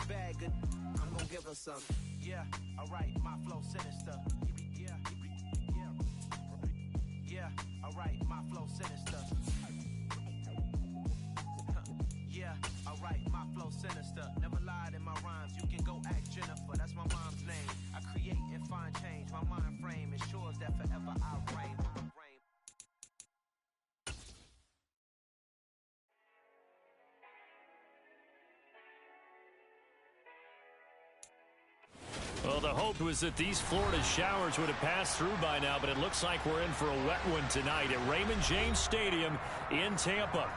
bag, I'm gonna give her some. Yeah, alright, my flow sinister. Yeah, alright, my flow sinister. Yeah, alright, my flow sinister. Never lied in my rhymes, you can go ask Jennifer. That's my mom's name. I create and find change. My mind frame ensures that forever I'll reign. Well, the hope was that these Florida showers would have passed through by now, but it looks like we're in for a wet one tonight at Raymond James Stadium in Tampa.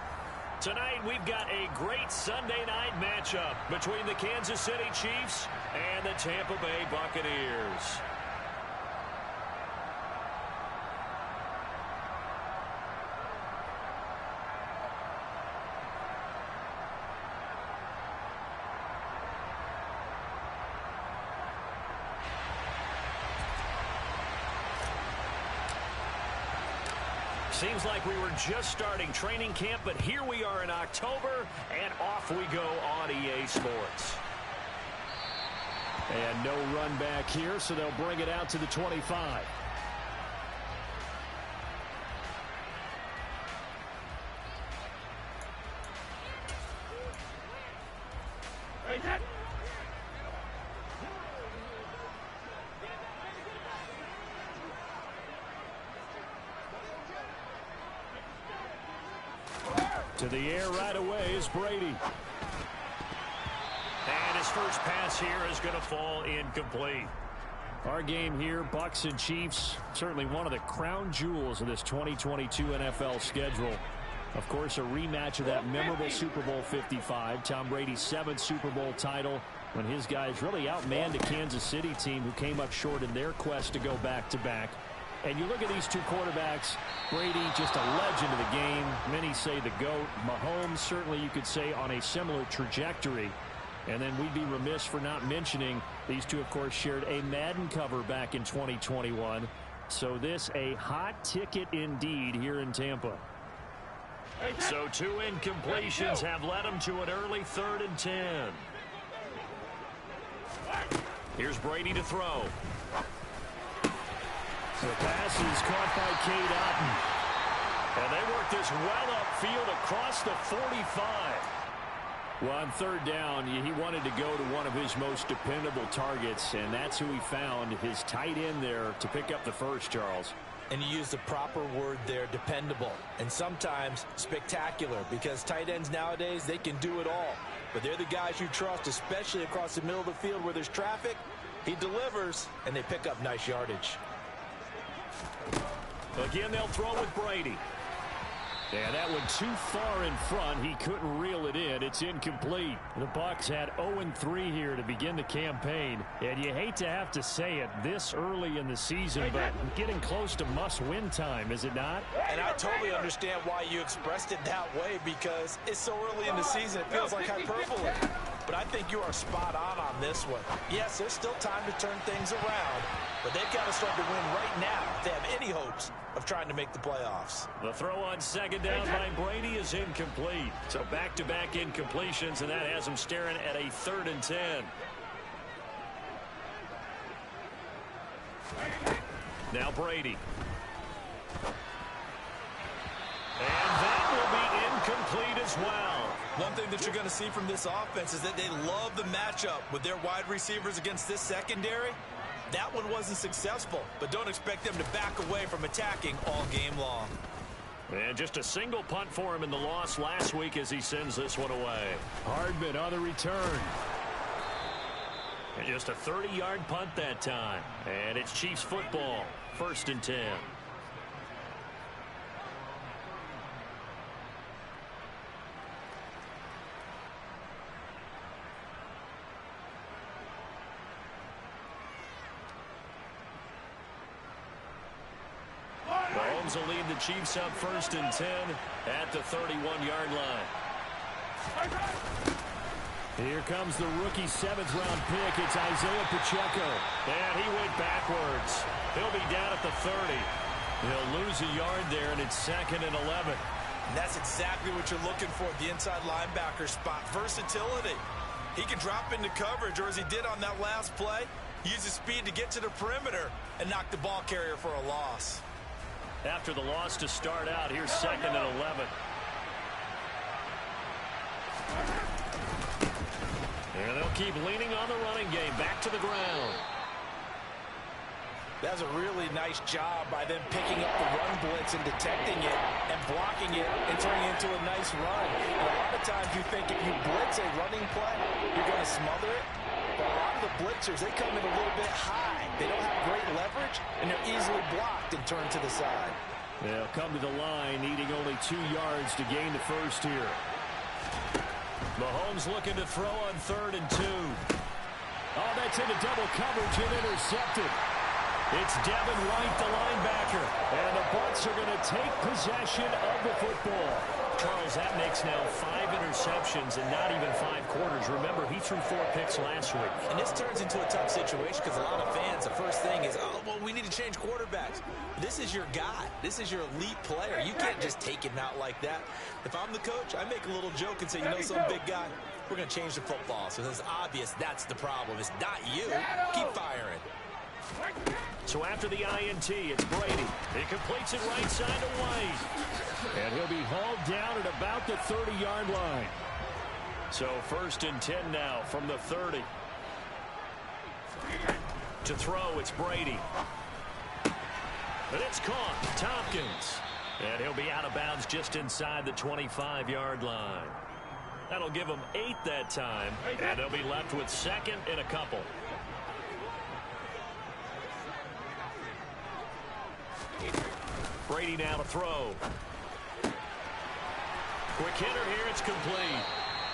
Tonight, we've got a great Sunday night matchup between the Kansas City Chiefs and the Tampa Bay Buccaneers. Seems like we were just starting training camp, but here we are in October, and off we go on EA Sports. And no run back here, so they'll bring it out to the 25. To the air right away is Brady. And his first pass here is going to fall incomplete. Our game here, Bucs and Chiefs, certainly one of the crown jewels of this 2022 NFL schedule. Of course, a rematch of that memorable Super Bowl 55, Tom Brady's 7th Super Bowl title, when his guys really outmanned a Kansas City team who came up short in their quest to go back-to-back. And you look at these two quarterbacks, Brady just a legend of the game. Many say the GOAT. Mahomes, certainly you could say on a similar trajectory. And then we'd be remiss for not mentioning these two, of course, shared a Madden cover back in 2021. So this a hot ticket indeed here in Tampa. So 2 incompletions have led him to an early 3rd and 10. Here's Brady to throw. The pass is caught by Cade Otton. And they work this well upfield across the 45. Well, on 3rd down, he wanted to go to one of his most dependable targets, and that's who he found, his tight end there, to pick up the first, Charles. And you use the proper word there, dependable, and sometimes spectacular, because tight ends nowadays, they can do it all. But they're the guys you trust, especially across the middle of the field where there's traffic. He delivers, and they pick up nice yardage. Again, they'll throw with Brady. And that one too far in front. He couldn't reel it in. It's incomplete. The Bucs had 0-3 here to begin the campaign. And you hate to have to say it this early in the season, but getting close to must-win time, is it not? And I totally understand why you expressed it that way, because it's so early in the season, it feels like hyperbole. But I think you are spot on this one. Yes, there's still time to turn things around, but they've got to start to win right now if they have any hopes of trying to make the playoffs. The throw on 2nd down by Brady is incomplete. So back-to-back incompletions, and that has him staring at a 3rd and 10. Now Brady. And that will be incomplete as well. One thing that you're going to see from this offense is that they love the matchup with their wide receivers against this secondary. That one wasn't successful, but don't expect them to back away from attacking all game long. And just a single punt for him in the loss last week as he sends this one away. Hardman on the return. And just a 30-yard punt that time. And it's Chiefs football, 1st and 10. Mahomes will lead the Chiefs up 1st and 10 at the 31-yard line. Here comes the rookie 7th-round pick. It's Isaiah Pacheco. And he went backwards. He'll be down at the 30. He'll lose a yard there, and it's 2nd and 11. And that's exactly what you're looking for at the inside linebacker spot. Versatility. He can drop into coverage, or as he did on that last play, use his speed to get to the perimeter and knock the ball carrier for a loss. After the loss to start out, here's 2nd and 11. And they'll keep leaning on the running game. Back to the ground. That was a really nice job by them picking up the run blitz and detecting it and blocking it and turning it into a nice run. And a lot of times you think if you blitz a running play, you're going to smother it. But a lot of the blitzers, they come in a little bit high. They don't have great leverage, and they're easily blocked and turned to the side. They'll come to the line, needing only 2 yards to gain the first here. Mahomes looking to throw on 3rd and 2. Oh, that's into double coverage and intercepted. It's Devin White, the linebacker, and the Bucs are going to take possession of the football. Charles, that makes now 5 interceptions in not even 5 quarters. Remember, he threw 4 picks last week. And this turns into a tough situation because a lot of fans, the first thing is, oh, well, we need to change quarterbacks. This is your guy. This is your elite player. You can't just take him out like that. If I'm the coach, I make a little joke and say, you know, some big guy, we're going to change the football. So it's obvious that's the problem. It's not you. Keep firing. So after the INT, it's Brady. He completes it right side to White. And he'll be hauled down at about the 30-yard line. So 1st and 10 now from the 30. To throw, it's Brady. But it's caught. Tompkins. And he'll be out of bounds just inside the 25-yard line. That'll give them 8 that time. And they'll be left with 2nd and a couple. Brady now to throw. Quick hitter here, it's complete.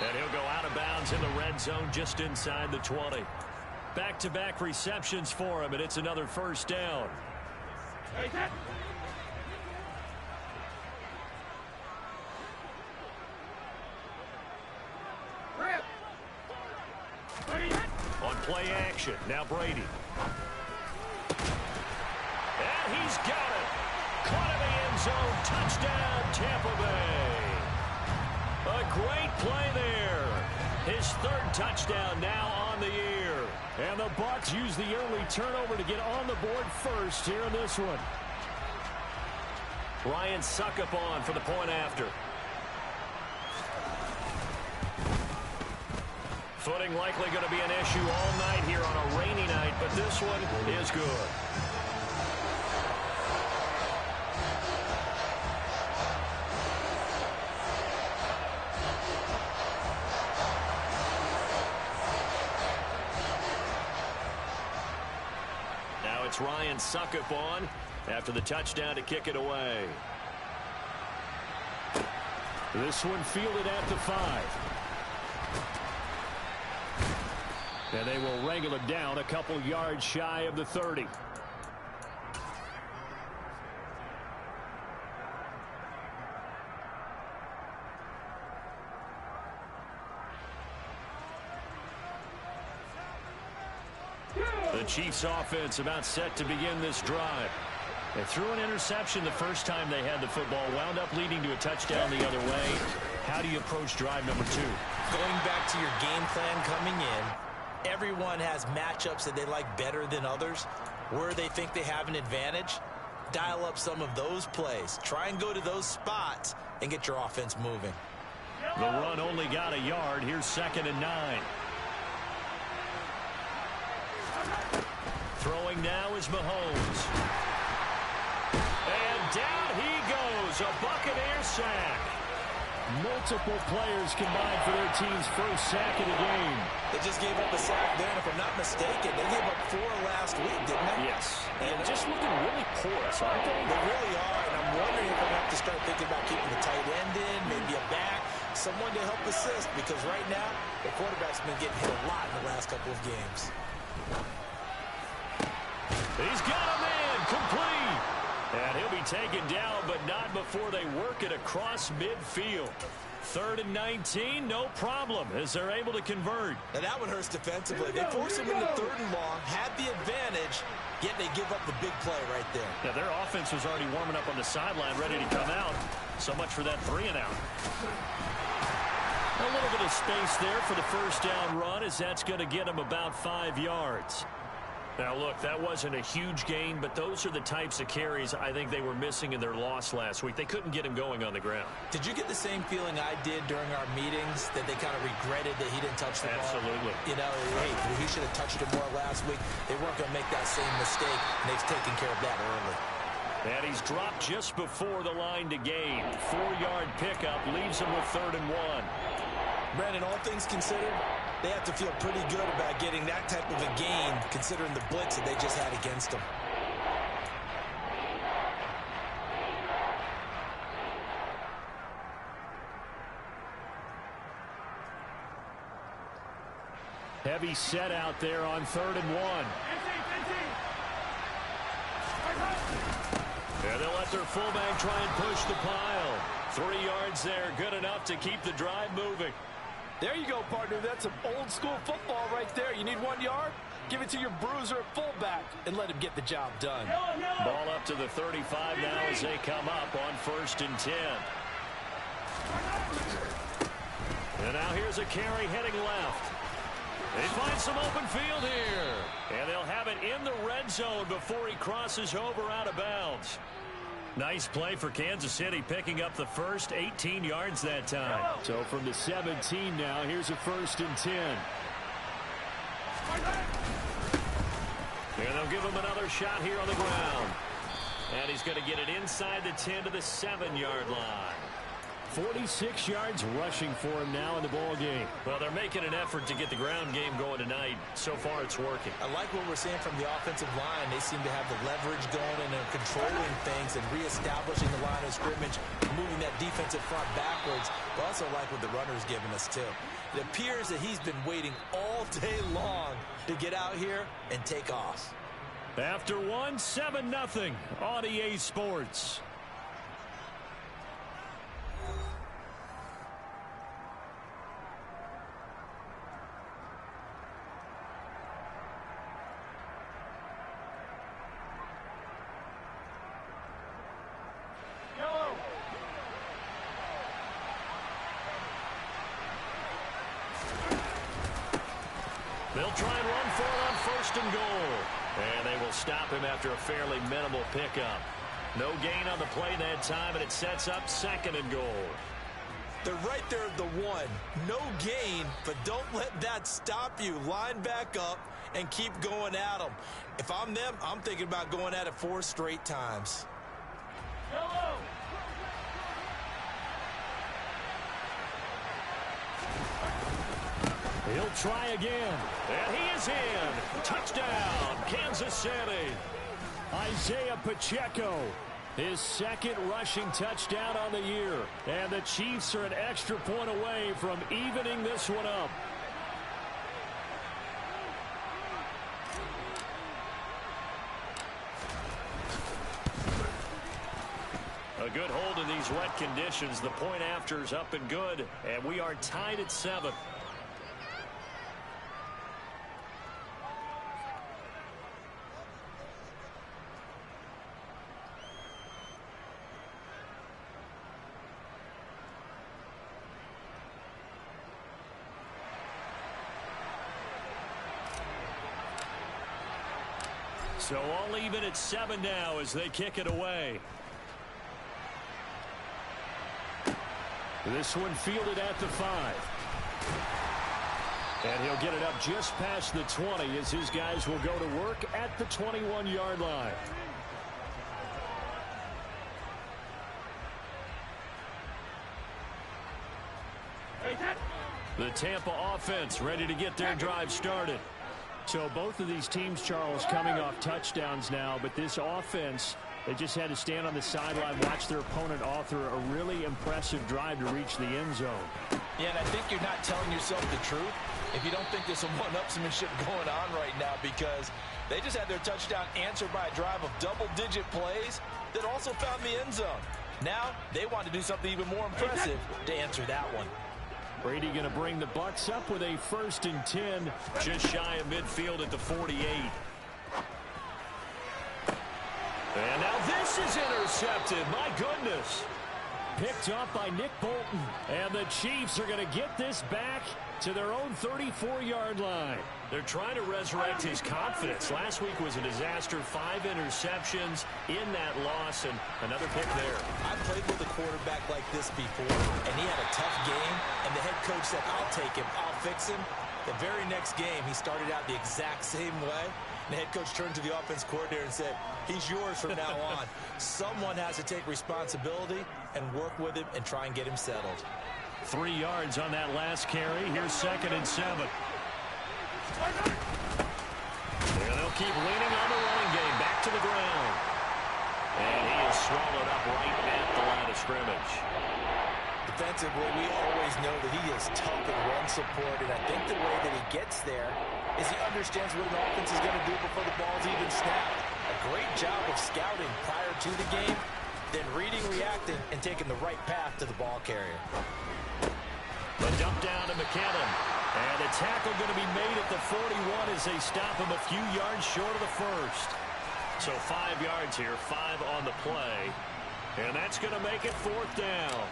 And he'll go out of bounds in the red zone just inside the 20. Back-to-back receptions for him, and it's another 1st down. On play action, now Brady. And he's got it. Caught in the end zone. Touchdown, Tampa Bay. A great play there. His 3rd touchdown now on the year. And the Bucs use the early turnover to get on the board first here in this one. Ryan Suckup on for the point after. Footing likely going to be an issue all night here on a rainy night, but this one is good. It's Ryan Suckup on after the touchdown to kick it away. This one fielded at the 5. And they will wrangle it down a couple yards shy of the 30. The Chiefs offense about set to begin this drive. They threw an interception the first time they had the football, wound up leading to a touchdown the other way. How do you approach drive number 2? Going back to your game plan coming in, everyone has matchups that they like better than others. Where they think they have an advantage, dial up some of those plays. Try and go to those spots and get your offense moving. The run only got a yard. Here's 2nd and 9. Throwing now is Mahomes. And down he goes. A Buccaneer sack. Multiple players combined for their team's first sack of the game. They just gave up a sack there, and if I'm not mistaken, they gave up 4 last week, didn't they? Yes. And just looking really porous, aren't they? They really are, and I'm wondering if I'm going to have to start thinking about keeping the tight end in, maybe a back, someone to help assist, because right now, the quarterback's been getting hit a lot in the last couple of games. He's got a man, complete. And he'll be taken down, but not before they work it across midfield. 3rd and 19, no problem, as they're able to convert. Now that one hurts defensively. They force him into 3rd and long, had the advantage, yet they give up the big play right there. Yeah, their offense was already warming up on the sideline, ready to come out. So much for that 3-and-out. A little bit of space there for the first down run, as that's going to get him about 5 yards. Now, look, that wasn't a huge gain, but those are the types of carries I think they were missing in their loss last week. They couldn't get him going on the ground. Did you get the same feeling I did during our meetings, that they kind of regretted that he didn't touch the ball? Absolutely. You know, hey, he should have touched it more last week. They weren't going to make that same mistake, and they've taken care of that early. And he's dropped just before the line to gain. 4-yard pickup leaves him with 3rd and 1. Brandon, all things considered, they have to feel pretty good about getting that type of a gain, considering the blitz that they just had against them. Heavy set out there on 3rd and 1. And they'll let their fullback try and push the pile. 3 yards there, good enough to keep the drive moving. There you go, partner. That's some old-school football right there. You need 1 yard? Give it to your bruiser at fullback and let him get the job done. Ball up to the 35 now as they come up on 1st and 10. And now here's a carry heading left. They find some open field here. And they'll have it in the red zone before he crosses over out of bounds. Nice play for Kansas City, picking up the first, 18 yards that time. So from the 17 now, here's a 1st and 10. And they'll give him another shot here on the ground. And he's going to get it inside the 10 to the 7-yard line. 46 yards rushing for him now in the ball game. Well, they're making an effort to get the ground game going tonight. So far, it's working. I like what we're seeing from the offensive line. They seem to have the leverage going and they're controlling things and reestablishing the line of scrimmage, moving that defensive front backwards. I also like what the runner's giving us, too. It appears that he's been waiting all day long to get out here and take off. After 7-0 on EA Sports. They'll try and run for it on 1st and goal. And they will stop him after a fairly minimal pickup. No gain on the play that time, and it sets up 2nd and goal. They're right there at the 1. No gain, but don't let that stop you. Line back up and keep going at them. If I'm them, I'm thinking about going at it 4 straight times. Hello. He'll try again. And he is in. Touchdown, Kansas City. Isaiah Pacheco, his 2nd rushing touchdown on the year. And the Chiefs are an extra point away from evening this one up. A good hold in these wet conditions. The point after is up and good. And we are tied at 7. So all even at 7 now as they kick it away. This one fielded at the 5. And he'll get it up just past the 20 as his guys will go to work at the 21-yard line. The Tampa offense ready to get their drive started. So both of these teams, Charles, coming off touchdowns now, but this offense, they just had to stand on the sideline, watch their opponent author a really impressive drive to reach the end zone. Yeah, and I think you're not telling yourself the truth if you don't think there's some one-upsmanship going on right now, because they just had their touchdown answered by a drive of double-digit plays that also found the end zone. Now they want to do something even more impressive to answer that one. Brady going to bring the Bucs up with a 1st and 10, just shy of midfield at the 48. And now this is intercepted. My goodness. picked off by Nick Bolton. And the Chiefs are going to get this back to their own 34-yard line. They're trying to resurrect his confidence. Last week was a disaster. 5 interceptions in that loss, and another pick there. I played with a quarterback like this before, and he had a tough game, and the head coach said, I'll take him, I'll fix him. The very next game, he started out the exact same way. And the head coach turned to the offense coordinator and said, he's yours from now on. Someone has to take responsibility and work with him and try and get him settled. 3 yards on that last carry. Here's 2nd and 7. And they'll keep leaning on the running game. Back to the ground. And he is swallowed up right at the line of scrimmage. Defensively, we always know that he is tough in run support, and I think the way that he gets there is he understands what an offense is going to do before the ball's even snapped. A great job of scouting prior to the game, then reading, reacting, and taking the right path to the ball carrier. The dump down to McKinnon. And the tackle going to be made at the 41 as they stop him a few yards short of the first. So 5 yards here, 5 on the play. And that's going to make it 4th down.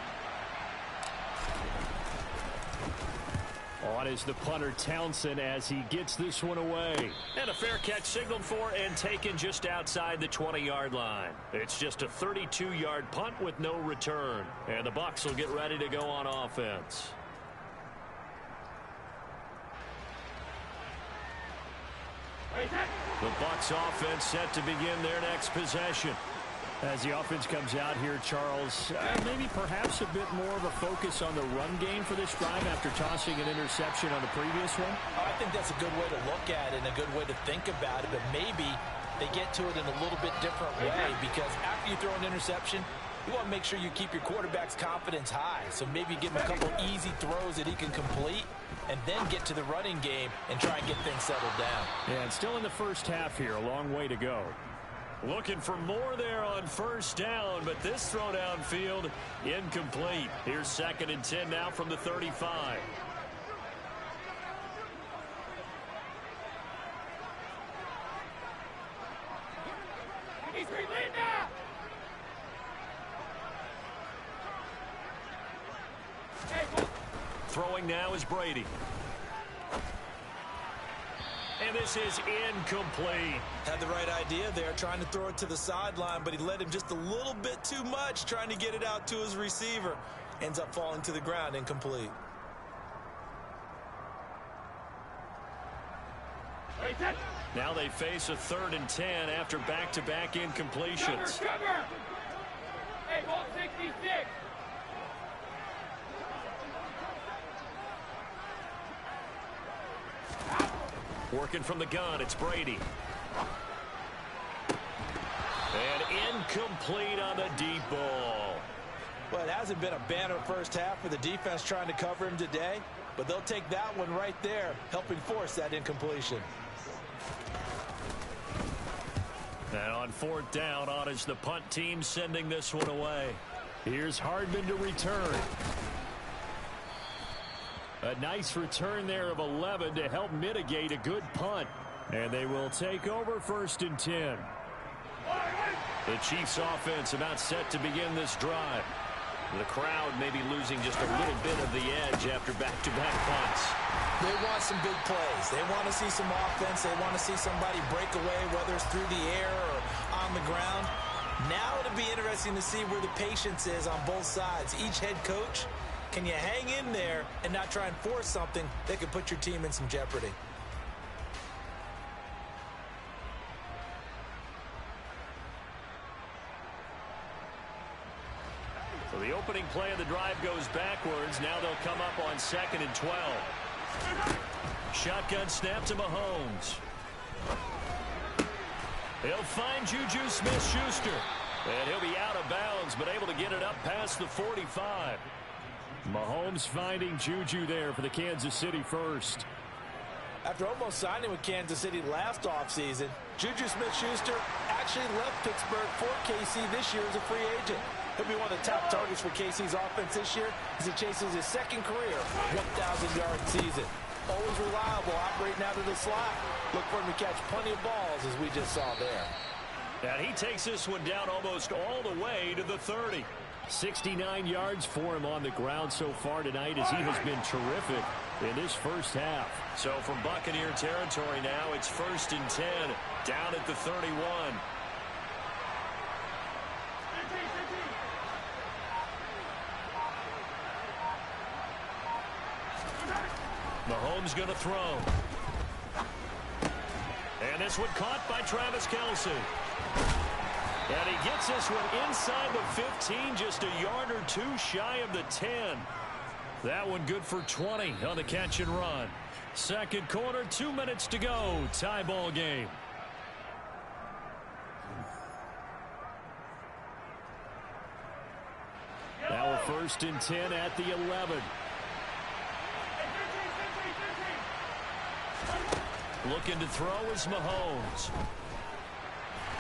On is the punter Townsend as he gets this one away. And a fair catch signaled for and taken just outside the 20-yard line. It's just a 32-yard punt with no return. And the Bucs will get ready to go on offense. The Bucs offense set to begin their next possession. As the offense comes out here, Charles, maybe perhaps a bit more of a focus on the run game for this drive after tossing an interception on the previous one? I think that's a good way to look at it and a good way to think about it, but maybe they get to it in a little bit different way, because after you throw an interception, you want to make sure you keep your quarterback's confidence high. So maybe give him a couple easy throws that he can complete and then get to the running game and try and get things settled down. Yeah, and still in the first half here, a long way to go. Looking for more there on 1st down, but this throw downfield incomplete. Here's 2nd and 10 now from the 35. Throwing now is Brady. And this is incomplete. Had the right idea there, trying to throw it to the sideline, but he led him just a little bit too much, trying to get it out to his receiver. Ends up falling to the ground, incomplete. Now they face a 3rd and 10 after back-to-back incompletions. Cover. Hey, ball 66. Working from the gun, it's Brady. And incomplete on the deep ball. Well, it hasn't been a banner first half for the defense trying to cover him today, but they'll take that one right there, helping force that incompletion. And on 4th down, on is the punt team sending this one away. Here's Hardman to return. A nice return there of 11 to help mitigate a good punt. And they will take over 1st and 10. The Chiefs offense about set to begin this drive. The crowd may be losing just a little bit of the edge after back-to-back punts. They want some big plays. They want to see some offense. They want to see somebody break away, whether it's through the air or on the ground. Now it'll be interesting to see where the patience is on both sides. Each head coach, can you hang in there and not try and force something that could put your team in some jeopardy? So the opening play of the drive goes backwards. Now they'll come up on 2nd and 12. Shotgun snap to Mahomes. He'll find Juju Smith-Schuster. And he'll be out of bounds, but able to get it up past the 45. Mahomes finding Juju there for the Kansas City first. After almost signing with Kansas City last offseason, Juju Smith-Schuster actually left Pittsburgh for KC this year as a free agent. He'll be one of the top targets for KC's offense this year as he chases his second career 1,000-yard season. Always reliable, operating out of the slot. Look for him to catch plenty of balls, as we just saw there. And he takes this one down almost all the way to the 30. 69 yards for him on the ground so far tonight as he has been terrific in this first half. So from Buccaneer territory now, it's 1st and 10 down at the 31. Mahomes going to throw. And this one caught by Travis Kelce. And he gets this one inside the 15, just a yard or two shy of the 10. That one good for 20 on the catch and run. Second quarter, 2 minutes to go. Tie ball game. Now we're 1st and 10 at the 11. Looking to throw is Mahomes.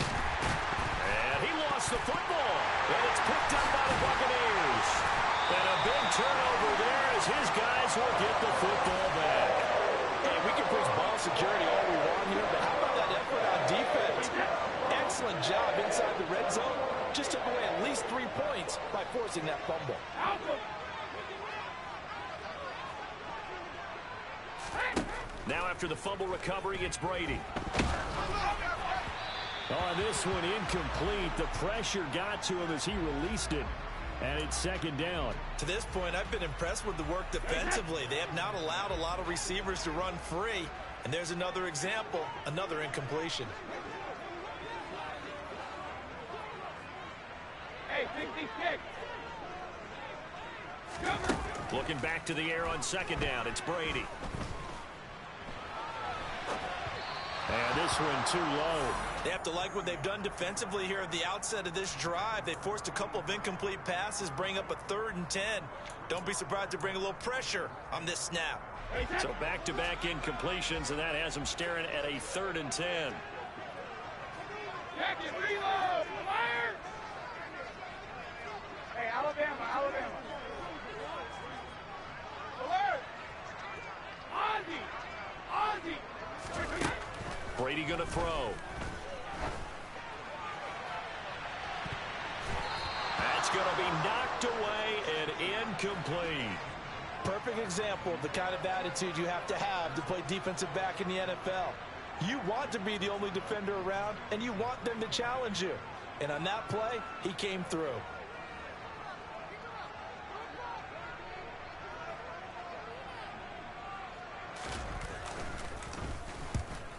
And he lost the football. And it's picked up by the Buccaneers. And a big turnover there as his guys will get the football back. Hey, we can preach ball security all we want here, but how about that effort on defense? Excellent job inside the red zone. Just took away at least 3 points by forcing that fumble. Now after the fumble recovery, it's Brady. Oh, this one incomplete. The pressure got to him as he released it. And it's 2nd down. To this point, I've been impressed with the work defensively. They have not allowed a lot of receivers to run free. And there's another example, another incompletion. Hey, 56. Looking back to the air on 2nd down, it's Brady. And this one too low. They have to like what they've done defensively here at the outset of this drive. They forced a couple of incomplete passes, bring up a 3rd and 10. Don't be surprised to bring a little pressure on this snap. So back-to-back incompletions, and that has them staring at a 3rd and 10. Jacket, reload! Fire! Hey, Alabama, Alabama. Alert! Ozzy! Ozzy! Brady going to throw. That's going to be knocked away and incomplete. Perfect example of the kind of attitude you have to play defensive back in the NFL. You want to be the only defender around, and you want them to challenge you. And on that play, he came through.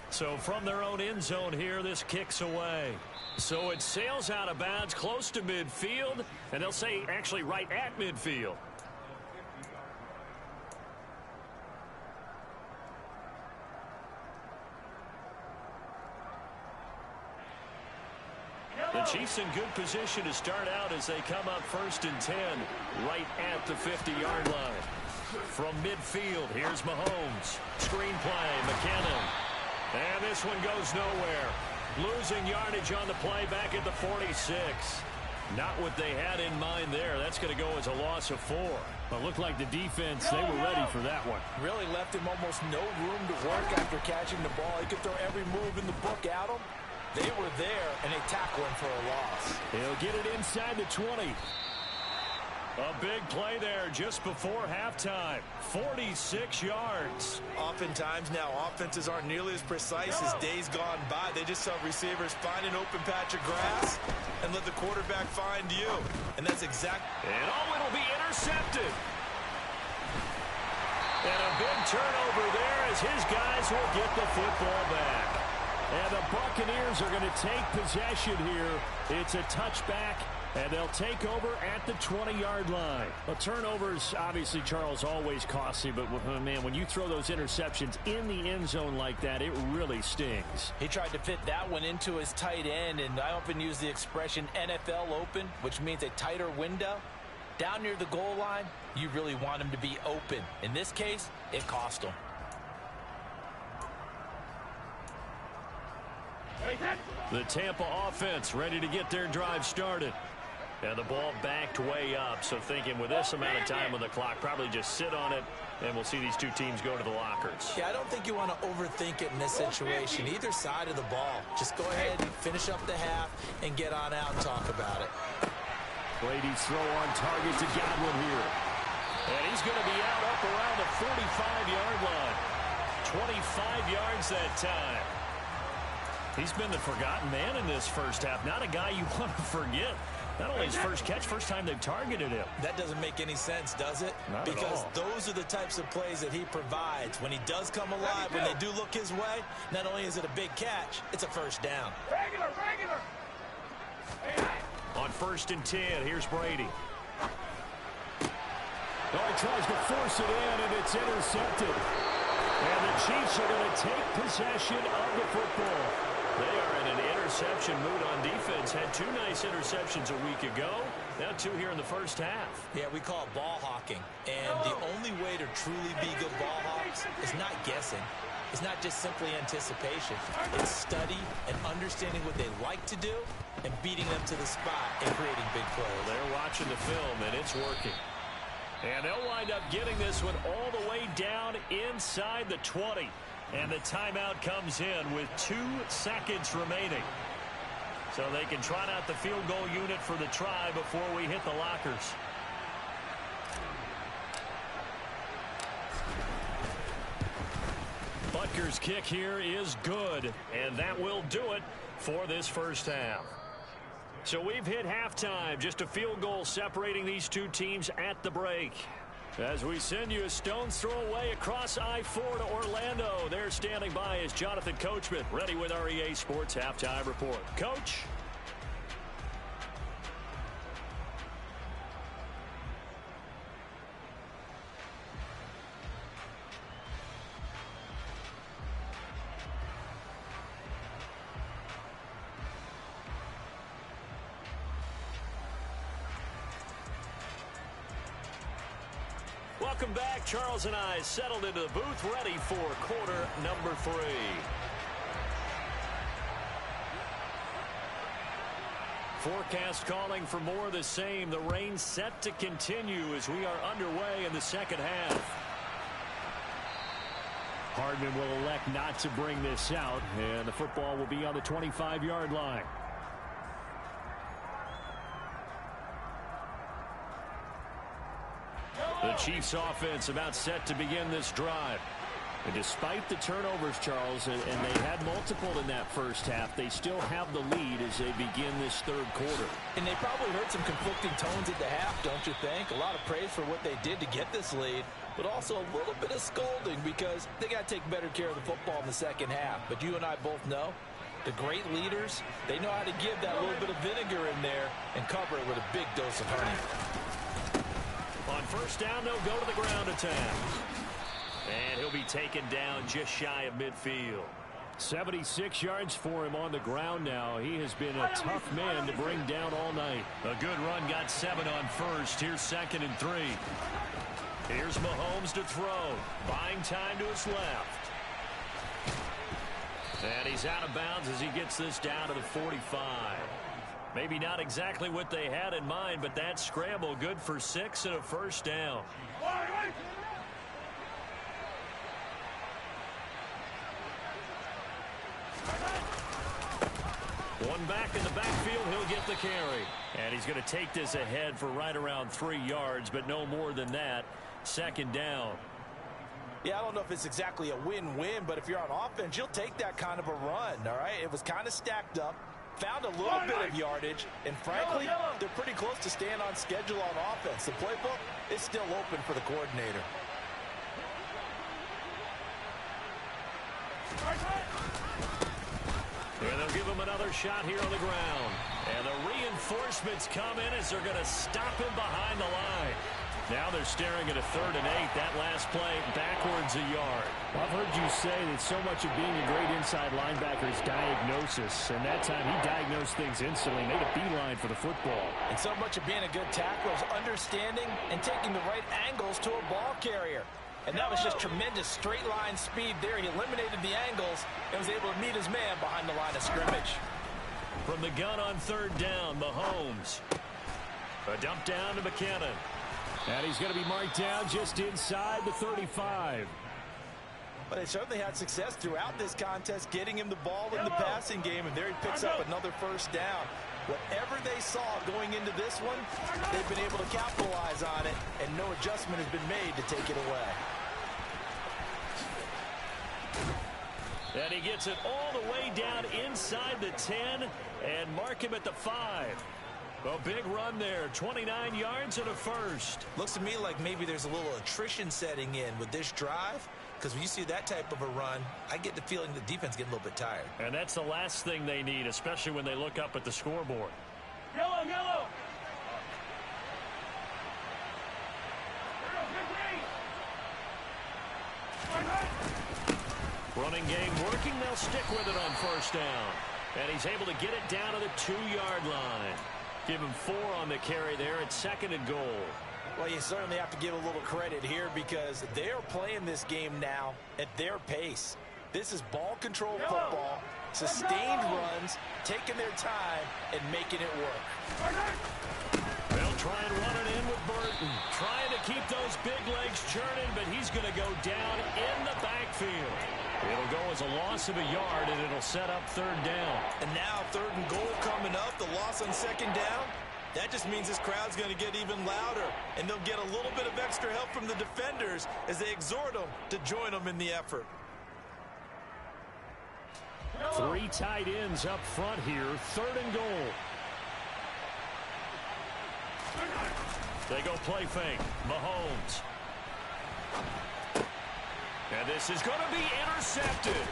So from their own end zone here, this kicks away. So it sails out of bounds close to midfield, and they'll say actually right at midfield. The Chiefs in good position to start out as they come up 1st and 10 right at the 50-yard line. From midfield, here's Mahomes. Screen play, McKinnon. And this one goes nowhere. Losing yardage on the play back at the 46. Not what they had in mind there. That's going to go as a loss of 4. But looked like the defense, they were ready for that one. Really left him almost no room to work after catching the ball. He could throw every move in the book at him. They were there, and they tackle him for a loss. He'll get it inside the 20. A big play there just before halftime. 46 yards. Oftentimes now, offenses aren't nearly as precise as days gone by. They just saw receivers find an open patch of grass and let the quarterback find you. And that's exactly. And it'll be intercepted. And a big turnover there as his guys will get the football back. And the Buccaneers are going to take possession here. It's a touchback, and they'll take over at the 20-yard line. Well, turnovers, obviously, Charles, always costly, but, man, when you throw those interceptions in the end zone like that, it really stings. He tried to fit that one into his tight end, and I often use the expression NFL open, which means a tighter window. Down near the goal line, you really want him to be open. In this case, it cost him. The Tampa offense ready to get their drive started. And the ball backed way up. So thinking with this amount of time on the clock, probably just sit on it, and we'll see these two teams go to the lockers. Yeah, I don't think you want to overthink it in this situation. Either side of the ball. Just go ahead and finish up the half and get on out and talk about it. Brady's throw on target to Godwin here. And he's going to be out up around the 45-yard line. 25 yards that time. He's been the forgotten man in this first half. Not a guy you want to forget. Not only his first catch, first time they've targeted him. That doesn't make any sense, does it? Not at because all. those are the types of plays that he provides. When he does come alive, when they do look his way, not only is it a big catch, it's a first down. Regular. On 1st and 10, here's Brady. Oh, he tries to force it in, and it's intercepted. And the Chiefs are going to take possession of the football. They are in an interception mood on defense. Had 2 nice interceptions a week ago. Now 2 here in the first half. Yeah, we call it ball hawking. And the only way to truly be good ball hawks is not guessing. It's not just simply anticipation. It's study and understanding what they like to do and beating them to the spot and creating big plays. They're watching the film, and it's working. And they'll wind up getting this one all the way down inside the 20. And the timeout comes in with 2 seconds remaining. So they can trot out the field goal unit for the try before we hit the lockers. Butker's kick here is good. And that will do it for this first half. So we've hit halftime. Just a field goal separating these 2 teams at the break. As we send you a stone's throw away across I-4 to Orlando. There standing by is Jonathan Coachman, ready with our EA Sports Halftime Report. Coach? Welcome back. Charles and I settled into the booth, ready for quarter number 3. Forecast calling for more of the same. The rain set to continue as we are underway in the second half. Hardman will elect not to bring this out, and the football will be on the 25-yard line. The Chiefs offense about set to begin this drive. And despite the turnovers, Charles, and they had multiple in that first half, they still have the lead as they begin this third quarter. And they probably heard some conflicting tones at the half, don't you think? A lot of praise for what they did to get this lead, but also a little bit of scolding because they got to take better care of the football in the second half. But you and I both know the great leaders, they know how to give that little bit of vinegar in there and cover it with a big dose of honey. On first down, they'll go to the ground attack. And he'll be taken down just shy of midfield. 76 yards for him on the ground now. He has been a tough man to bring down all night. A good run, got 7 on first. Here's 2nd and 3. Here's Mahomes to throw. Buying time to his left. And he's out of bounds as he gets this down to the 45. Maybe not exactly what they had in mind, but that scramble good for 6 and a first down. One back in the backfield, he'll get the carry. And he's going to take this ahead for right around 3 yards, but no more than that. 2nd down. Yeah, I don't know if it's exactly a win-win, but if you're on offense, you'll take that kind of a run, all right? It was kind of stacked up, found a little bit of yardage, and frankly, they're pretty close to staying on schedule on offense. The playbook is still open for the coordinator. And they'll give him another shot here on the ground. And the reinforcements come in as they're going to stop him behind the line. Now they're staring at a 3rd and 8. That last play backwards a yard. Well, I've heard you say that so much of being a great inside linebacker is diagnosis. And that time he diagnosed things instantly, made a beeline for the football. And so much of being a good tackler is understanding and taking the right angles to a ball carrier. And that was just tremendous straight line speed there. He eliminated the angles and was able to meet his man behind the line of scrimmage. From the gun on 3rd down, Mahomes. A dump down to McKinnon. And he's going to be marked down just inside the 35. But they certainly had success throughout this contest, getting him the ball in the passing game, and there he picks up another first down. Whatever they saw going into this one, they've been able to capitalize on it, and no adjustment has been made to take it away. And he gets it all the way down inside the 10 and mark him at the 5. A big run there, 29 yards and a first. Looks to me like maybe there's a little attrition setting in with this drive, because when you see that type of a run, I get the feeling the defense getting a little bit tired. And that's the last thing they need, especially when they look up at the scoreboard. Yellow, yellow. Running game working, they'll stick with it on first down. And he's able to get it down to the 2-yard line. Give him 4 on the carry there at 2nd and goal. Well, you certainly have to give a little credit here because they are playing this game now at their pace. This is ball control football, sustained runs, taking their time, and making it work. They'll try and run it in with Burton. Trying to keep those big legs churning, but he's going to go down in the backfield. It'll go as a loss of a yard, and it'll set up 3rd down. And now 3rd and goal coming up, the loss on 2nd down. That just means this crowd's going to get even louder, and they'll get a little bit of extra help from the defenders as they exhort them to join them in the effort. 3 tight ends up front here, 3rd and goal. They go play fake. Mahomes. And this is going to be intercepted.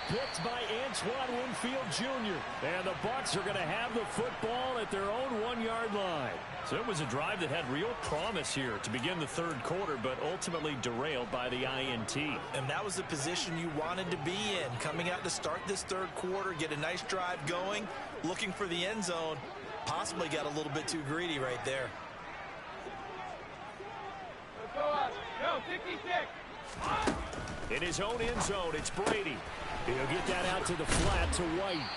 Picked by Antoine Winfield Jr. And the Bucs are going to have the football at their own 1-yard line. So it was a drive that had real promise here to begin the 3rd quarter, but ultimately derailed by the INT. And that was the position you wanted to be in. Coming out to start this 3rd quarter, get a nice drive going, looking for the end zone. Possibly got a little bit too greedy right there. Let's go up. Go, 66. In his own end zone, it's Brady. He'll get that out to the flat to White.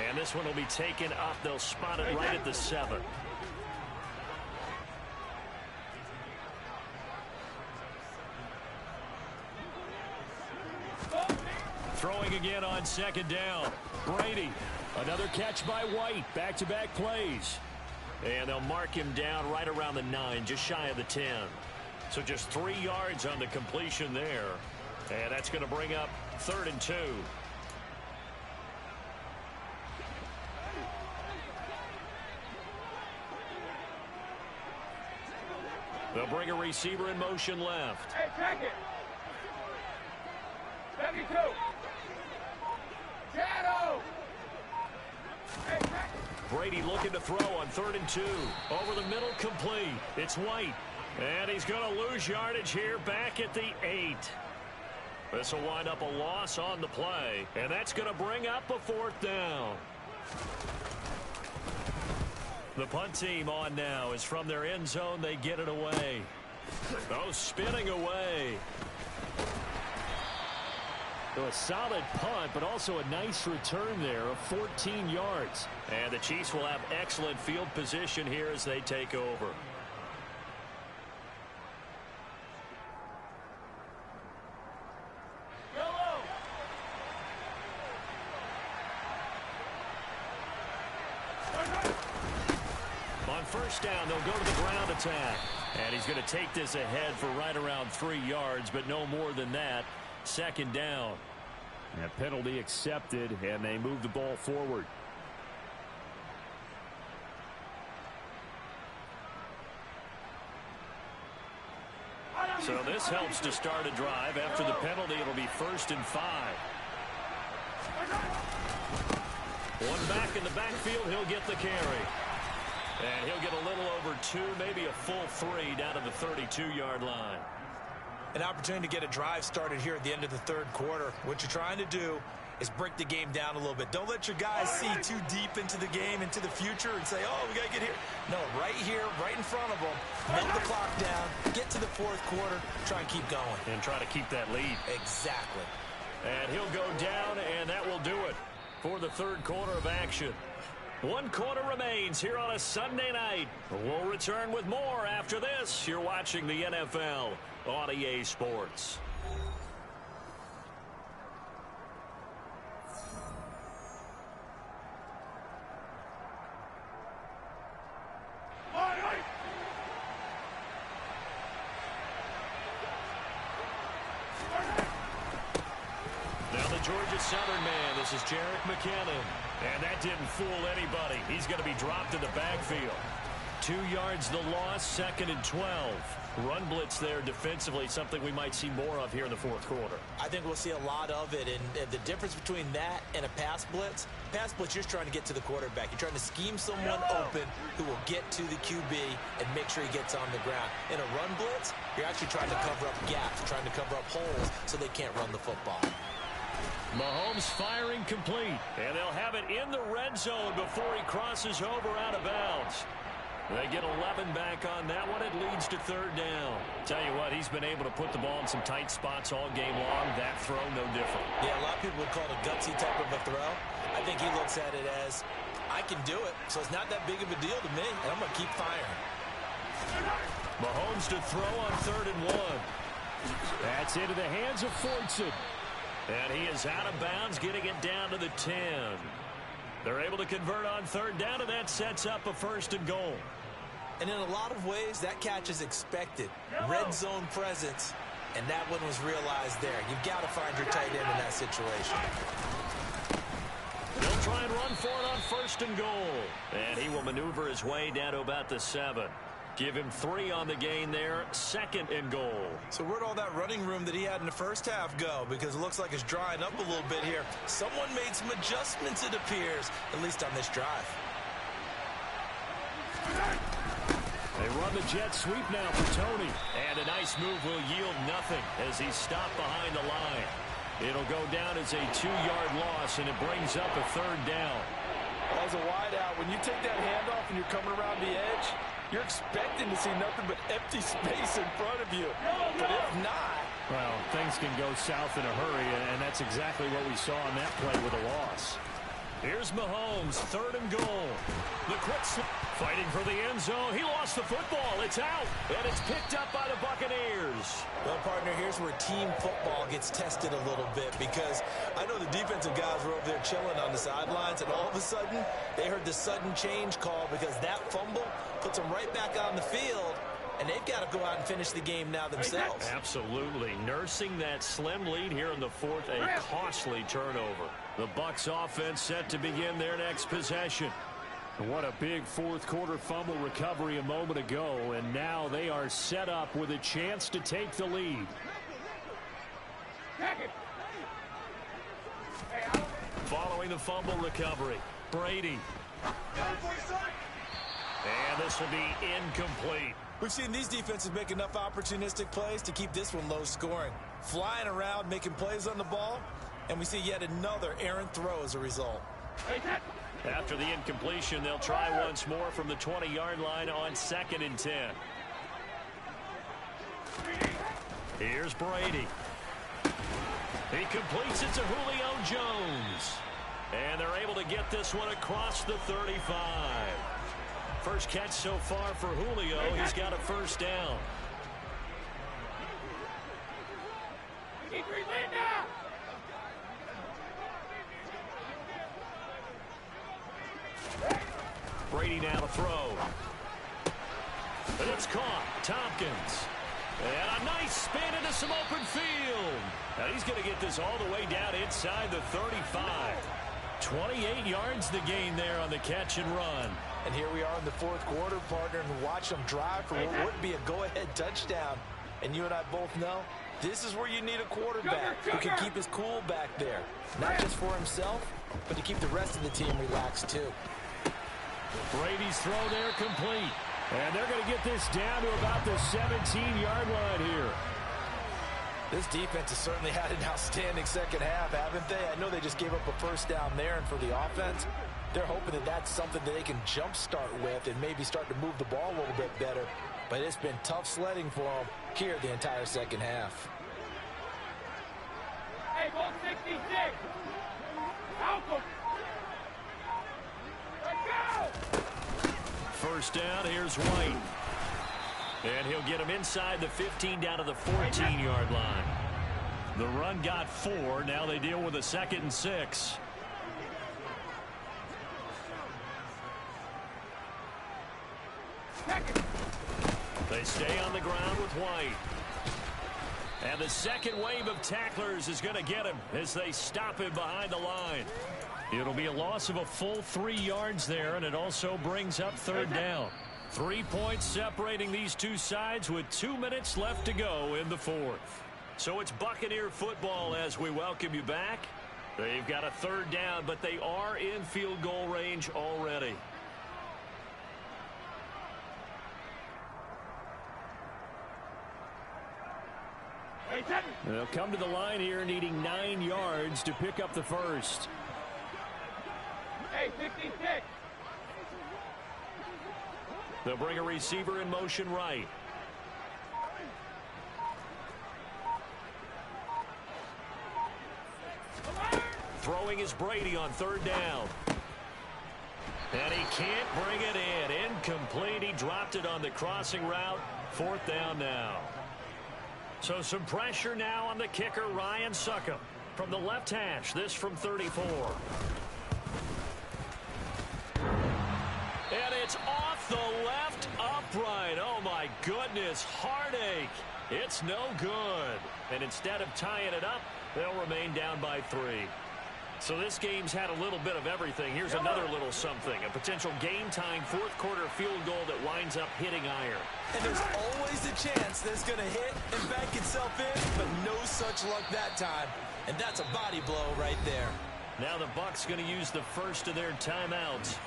And this one will be taken up. They'll spot it right at the 7. Throwing again on 2nd down. Brady. Another catch by White. Back-to-back plays. And they'll mark him down right around the 9, just shy of the 10. So just 3 yards on the completion there. And that's going to bring up 3rd and 2. They'll bring a receiver in motion left. Hey, check it. 72. Shadow. Hey, check it. Brady looking to throw on 3rd and 2. Over the middle, complete. It's White. And he's going to lose yardage here back at the 8. This will wind up a loss on the play. And that's going to bring up a 4th down. The punt team on now is from their end zone. They get it away. Oh, spinning away. So a solid punt, but also a nice return there of 14 yards. And the Chiefs will have excellent field position here as they take over. On first down, they'll go to the ground attack. And he's going to take this ahead for right around 3 yards, but no more than that. 2nd down. And penalty accepted, and they move the ball forward. So this helps to start a drive. After the penalty, it'll be 1st and 5. One back in the backfield, he'll get the carry. And he'll get a little over 2, maybe a full 3 down to the 32-yard line. An opportunity to get a drive started here at the end of the 3rd quarter. What you're trying to do is break the game down a little bit. Don't let your guys see too deep into the game, into the future, and say, oh, we got to get here. No, right here, right in front of them, melt the clock down, get to the 4th quarter, try and keep going. And try to keep that lead. Exactly. And he'll go down, and that will do it for the 3rd quarter of action. 1 quarter remains here on a Sunday night. We'll return with more after this. You're watching the NFL on EA Sports. Georgia Southern man. This is Jerick McKinnon. And that didn't fool anybody. He's going to be dropped in the backfield. 2 yards the loss, 2nd and 12. Run blitz there defensively, something we might see more of here in the fourth quarter. I think we'll see a lot of it, and the difference between that and a pass blitz, you're just trying to get to the quarterback. You're trying to scheme someone open who will get to the QB and make sure he gets on the ground. In a run blitz, you're actually trying to cover up gaps, trying to cover up holes so they can't run the football. Mahomes firing complete, and they'll have it in the red zone before he crosses over out of bounds. They get 11 back on that one. It leads to 3rd down. Tell you what, he's been able to put the ball in some tight spots all game long. That throw, no different. Yeah, a lot of people would call it a gutsy type of a throw. I think he looks at it as, I can do it, so it's not that big of a deal to me, and I'm going to keep firing. Mahomes to throw on 3rd and 1. That's into the hands of Fortson. And he is out of bounds, getting it down to the 10. They're able to convert on 3rd down, and that sets up a 1st and goal. And in a lot of ways, that catch is expected. Red zone presence, and that one was realized there. You've got to find your tight end in that situation. They'll try and run for it on 1st and goal. And he will maneuver his way down to about the 7. Give him 3 on the gain there, 2nd and goal. So where'd all that running room that he had in the first half go? Because it looks like it's drying up a little bit here. Someone made some adjustments, it appears, at least on this drive. They run the jet sweep now for Tony. And a nice move will yield nothing as he's stopped behind the line. It'll go down as a 2-yard loss, and it brings up a 3rd down. As a wideout, when you take that handoff and you're coming around the edge, you're expecting to see nothing but empty space in front of you. But if not... Well, things can go south in a hurry, and that's exactly what we saw on that play with a loss. Here's Mahomes, 3rd and goal. The quick fighting for the end zone. He lost the football. It's out, and it's picked up by the Buccaneers. Well, partner, here's where team football gets tested a little bit, because I know the defensive guys were over there chilling on the sidelines, and all of a sudden, they heard the sudden change call because that fumble puts them right back on the field, and they've got to go out and finish the game now themselves. Absolutely. Nursing that slim lead here in the 4th, a costly turnover. The Bucs offense set to begin their next possession. What a big fourth quarter fumble recovery a moment ago, and now they are set up with a chance to take the lead. Following the fumble recovery, Brady. And this will be incomplete. We've seen these defenses make enough opportunistic plays to keep this one low scoring. Flying around, making plays on the ball, and we see yet another errant throw as a result. After the incompletion, they'll try once more from the 20-yard line on 2nd and 10. Here's Brady. He completes it to Julio Jones. And they're able to get this one across the 35. First catch so far for Julio. He's got a 1st down. Brady now to throw. And it's caught. Tompkins. And a nice spin into some open field. Now he's going to get this all the way down inside the 35. 28 yards the gain there on the catch and run. And here we are in the 4th quarter, partner, and watch them drive for what would be a go-ahead touchdown. And you and I both know this is where you need a quarterback who can keep his cool back there. Not just for himself, but to keep the rest of the team relaxed too. Brady's throw there complete. And they're going to get this down to about the 17-yard line here. This defense has certainly had an outstanding second half, haven't they? I know they just gave up a 1st down there, and for the offense, they're hoping that that's something that they can jumpstart with and maybe start to move the ball a little bit better. But it's been tough sledding for them here the entire second half. Hey, ball 66. Malcolm. Let's go. 1st down, here's White. And he'll get him inside the 15 down to the 14-yard line. The run got 4. Now they deal with a 2nd and 6. They stay on the ground with White. And the second wave of tacklers is going to get him as they stop him behind the line. It'll be a loss of a full 3 yards there, and it also brings up third down. 3 points separating these two sides with 2 minutes left to go in the fourth. So it's Buccaneer football as we welcome you back. They've got a third down, but they are in field goal range already. They'll come to the line here needing 9 yards to pick up the first. Hey, 66. They'll bring a receiver in motion right. Throwing is Brady on third down. And he can't bring it in. Incomplete. He dropped it on the crossing route. Fourth down now. So some pressure now on the kicker, Ryan Succop. From the left hash, this from 34. And it's off the left upright. Oh, my goodness. Heartache. It's no good. And instead of tying it up, they'll remain down by 3. So this game's had a little bit of everything. Here's another little something. A potential game-time fourth-quarter field goal that winds up hitting iron. And there's always a chance that it's going to hit and bank itself in, but no such luck that time. And that's a body blow right there. Now the Bucs going to use the first of their timeouts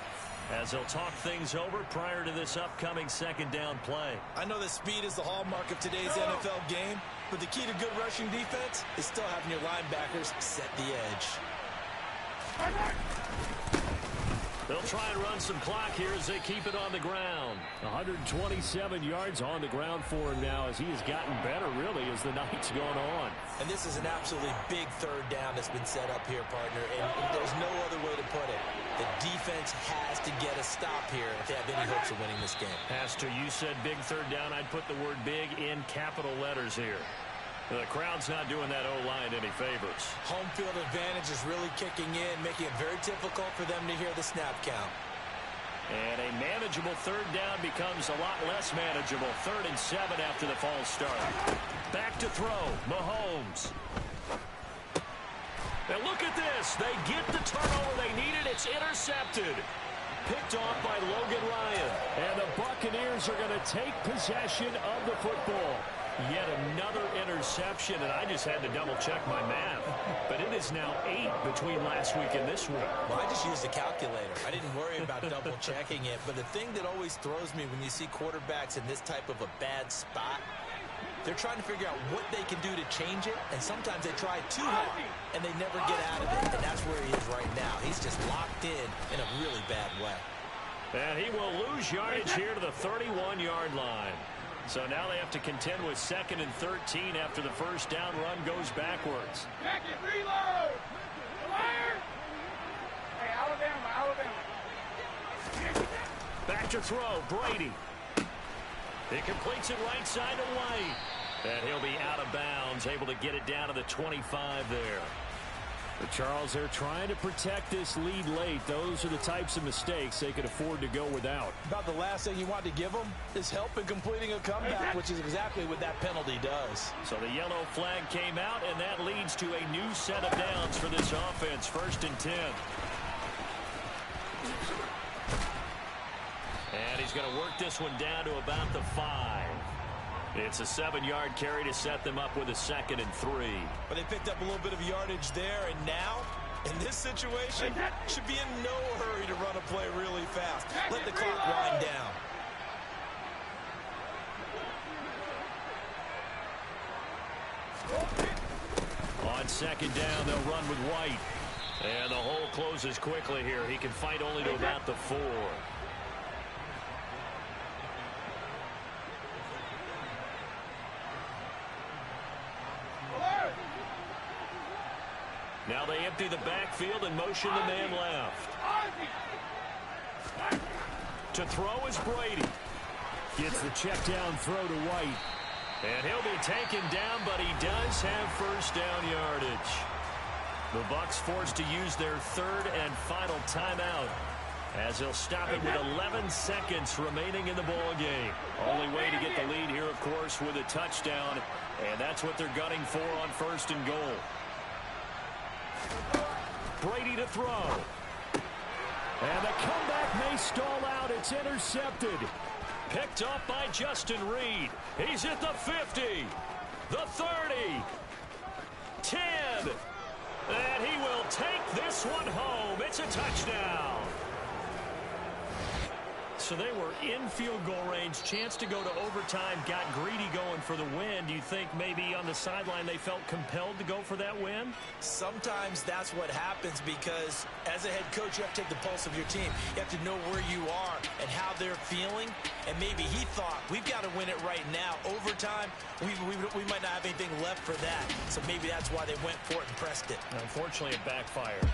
as they'll talk things over prior to this upcoming second down play. I know that speed is the hallmark of today's NFL game, but the key to good rushing defense is still having your linebackers set the edge. They'll try and run some clock here as they keep it on the ground. 127 yards on the ground for him now as he has gotten better, really, as the night's gone on. And this is an absolutely big third down that's been set up here, partner, and there's no other way to put it. The defense has to get a stop here if they have any hopes of winning this game. Pastor, you said big third down. I'd put the word big in capital letters here. The crowd's not doing that O-line any favors. Home field advantage is really kicking in, making it very difficult for them to hear the snap count. And a manageable third down becomes a lot less manageable. 3rd and 7 after the false start. Back to throw, Mahomes. And look at this. They get the turnover they needed. It's intercepted. Picked off by Logan Ryan. And the Buccaneers are going to take possession of the football. Yet another interception, and I just had to double-check my math. But it is now 8 between last week and this week. Well, I just used a calculator. I didn't worry about double-checking it. But the thing that always throws me when you see quarterbacks in this type of a bad spot, they're trying to figure out what they can do to change it, and sometimes they try too hard, and they never get out of it. And that's where he is right now. He's just locked in a really bad way. And he will lose yardage here to the 31-yard line. So now they have to contend with 2nd and 13 after the first down run goes backwards. Jack it, reload! Fire! Hey, Alabama. Back to throw, Brady. He completes it right side to White. And he'll be out of bounds, able to get it down to the 25 there. But Charles, they're trying to protect this lead late. Those are the types of mistakes they could afford to go without. About the last thing you want to give them is help in completing a comeback, which is exactly what that penalty does. So the yellow flag came out, and that leads to a new set of downs for this offense. 1st and 10. And he's going to work this one down to about the 5. It's a 7-yard carry to set them up with a 2nd and 3. But they picked up a little bit of yardage there, and now, in this situation, should be in no hurry to run a play really fast. Let the clock wind down. On 2nd down, they'll run with White. And the hole closes quickly here. He can fight only to about the 4. Now they empty the backfield and motion the man left. To throw is Brady. Gets the check down throw to White. And he'll be taken down, but he does have first down yardage. The Bucs forced to use their 3rd and final timeout as he'll stop it with 11 seconds remaining in the ball game. Only way to get the lead here, of course, with a touchdown, and that's what they're gunning for on 1st and goal. Brady to throw. And the comeback may stall out. It's intercepted. Picked up by Justin Reed. He's at the 50, the 30, 10. And he will take this one home. It's a touchdown. So they were in field goal range, chance to go to overtime, got greedy going for the win. Do you think maybe on the sideline they felt compelled to go for that win? Sometimes that's what happens, because as a head coach, you have to take the pulse of your team. You have to know where you are and how they're feeling. And maybe he thought, we've got to win it right now. Overtime, we might not have anything left for that. So maybe that's why they went for it and pressed it. Unfortunately, it backfired.